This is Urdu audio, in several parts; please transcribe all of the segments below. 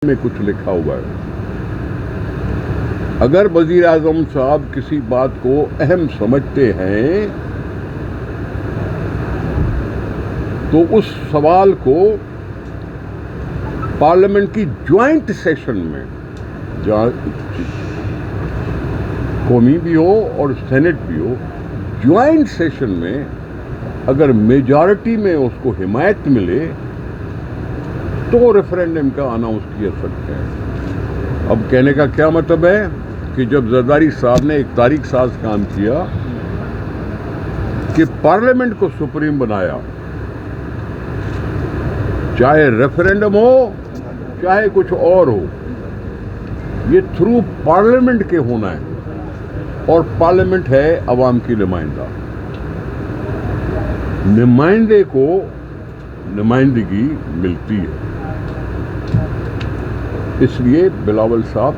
میں کچھ لکھا ہوا ہے. اگر وزیر اعظم صاحب کسی بات کو اہم سمجھتے ہیں تو اس سوال کو پارلیمنٹ کی جوائنٹ سیشن میں، جہاں قومی بھی ہو اور سینٹ بھی ہو، جوائنٹ سیشن میں اگر میجارٹی میں اس کو حمایت ملے تو ریفرینڈم کا اناؤنس کیا سکتے ہیں. اب کہنے کا کیا مطلب ہے کہ جب زرداری صاحب نے ایک تاریخ ساز کام کیا کہ پارلیمنٹ کو سپریم بنایا، چاہے ریفرینڈم ہو چاہے کچھ اور ہو، یہ تھرو پارلیمنٹ کے ہونا ہے، اور پارلیمنٹ ہے عوام کی نمائندہ. نمائندے کو نمائندگی ملتی ہے. اس لیے بلاول صاحب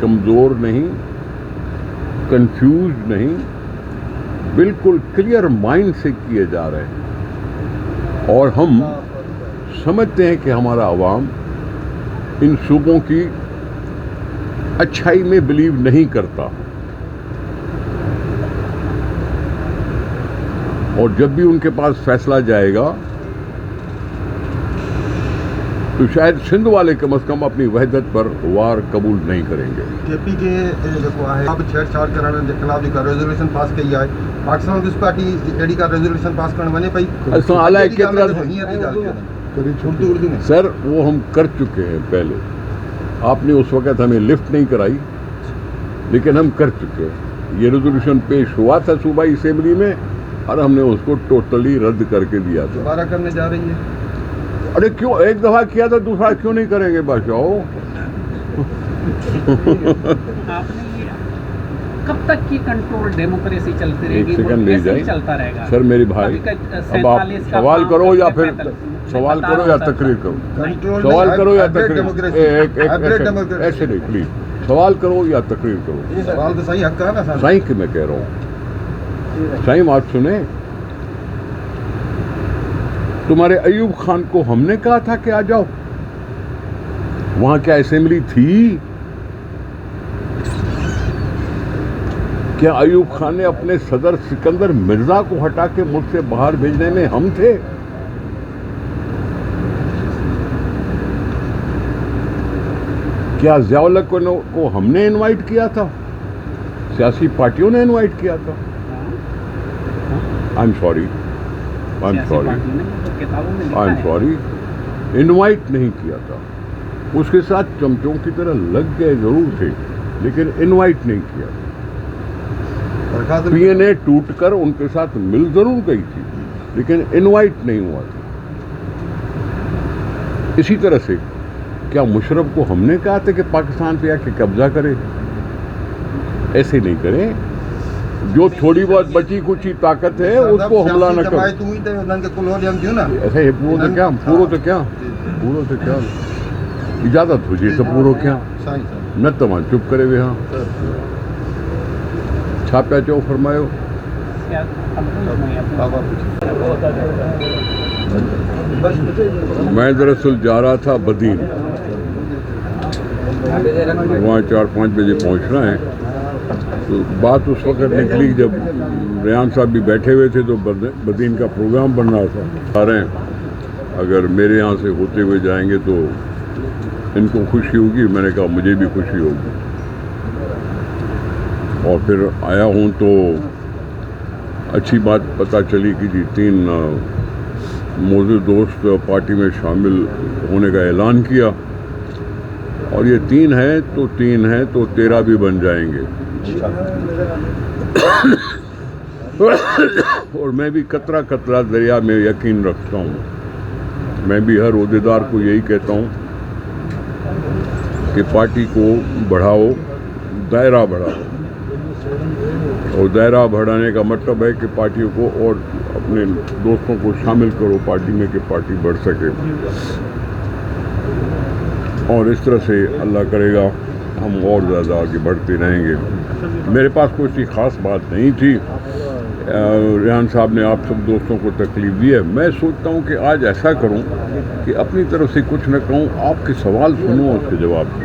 کمزور نہیں، کنفیوز نہیں، بالکل کلیئر مائنڈ سے کیے جا رہے ہیں. اور ہم سمجھتے ہیں کہ ہمارا عوام ان صوبوں کی اچھائی میں بلیو نہیں کرتا، اور جب بھی ان کے پاس فیصلہ جائے گا تو شاید سندھ والے کم از کم اپنی وحدت پر وار قبول نہیں کریں گے. کے پی کے اب چھیڑ چھاڑ کرنے کے خلاف ریزولوشن پاس کی ہے. پاکستان کس پارٹی ایڈی کا ریزولوشن پاس کرنے بنے پئی سر، وہ ہم کر چکے ہیں پہلے. آپ نے اس وقت ہمیں لفٹ نہیں کرائی، لیکن ہم کر چکے ہیں. یہ ریزولوشن پیش ہوا تھا صوبائی اسمبلی میں اور ہم نے اس کو ٹوٹلی رد کر کے دیا تھا. دوبارہ کرنے جا رہی ہے. ارے کیوں، ایک دفعہ کیا تھا دوسرا کیوں نہیں کریں گے بادشاہو؟ کب تک کی کنٹرول ڈیموکریسی چلتی رہے گی؟ ایک سیکنڈ لے جائیں چلتا رہے گا سر میرے بھائی. اب آپ سوال کرو یا پھر سوال کرو یا تقریر کرو. سوال کرو یا تقریر، ایسے نہیں پلیز. سوال کرو یا تقریر کرو. سوال تو صحیح حق کا ہے نا صحیح کہ میں کہہ رہا ہوں. صحیح بات سنیں. تمہارے ایوب خان کو ہم نے کہا تھا کہ آ جاؤ. وہاں کیا اسمبلی تھی؟ کیا ایوب خان نے اپنے صدر سکندر مرزا کو ہٹا کے ملک سے باہر بھیجنے میں ہم تھے؟ کیا ضیاء الحق کو ہم نے انوائٹ کیا تھا؟ سیاسی پارٹیوں نے انوائٹ کیا تھا. آئی ایم سوری، انوائٹ نہیں کیا تھا. اس کے ساتھ چمچوں کی طرح لگ گئے ضرور تھے، لیکن انوائٹ نہیں کیا. پی این اے ٹوٹ کر ان کے ساتھ مل ضرور گئی تھی، لیکن انوائٹ نہیں ہوا تھا. اسی طرح سے کیا مشرف کو ہم نے کہا تھا کہ پاکستان پہ آ کے قبضہ کرے؟ ایسے نہیں کریں. جو تھوڑی بہت بچی کچی طاقت ہے اس کو حملہ نہ کرو. ایسے پورو تو کیا اجازت ہو جی تو پورو کیا نہ تمام چپ کرے ہوئے. ہاں چھاپیا چو فرماؤ. میں دراصل جا رہا تھا بدین، وہاں 4-5 بجے پہنچنا ہے. تو بات اس وقت نکلی جب ریان صاحب بھی بیٹھے ہوئے تھے، تو بدین کا پروگرام بن رہا تھا. آ رہے ہیں، اگر میرے یہاں سے ہوتے ہوئے جائیں گے تو ان کو خوشی ہوگی. میں نے کہا مجھے بھی خوشی ہوگی. اور پھر آیا ہوں تو اچھی بات پتہ چلی کہ جی 3 موزوں دوست پارٹی میں شامل ہونے کا اعلان کیا. اور یہ 3 ہیں تو 13 بھی بن جائیں گے. اور میں بھی قطرہ قطرہ دریا میں یقین رکھتا ہوں. میں بھی ہر عہدیدار کو یہی کہتا ہوں کہ پارٹی کو بڑھاؤ، دائرہ بڑھاؤ. اور دائرہ بڑھانے کا مطلب ہے کہ پارٹیوں کو اور اپنے دوستوں کو شامل کرو پارٹی میں کہ پارٹی بڑھ سکے. اور اس طرح سے اللہ کرے گا ہم اور زیادہ آگے بڑھتے رہیں گے. میرے پاس کوئی سی خاص بات نہیں تھی. ریحان صاحب نے آپ سب دوستوں کو تکلیف دی ہے. میں سوچتا ہوں کہ آج ایسا کروں کہ اپنی طرف سے کچھ نہ کہوں, آپ کے سوال سنوں اور اس کے جواب دوں.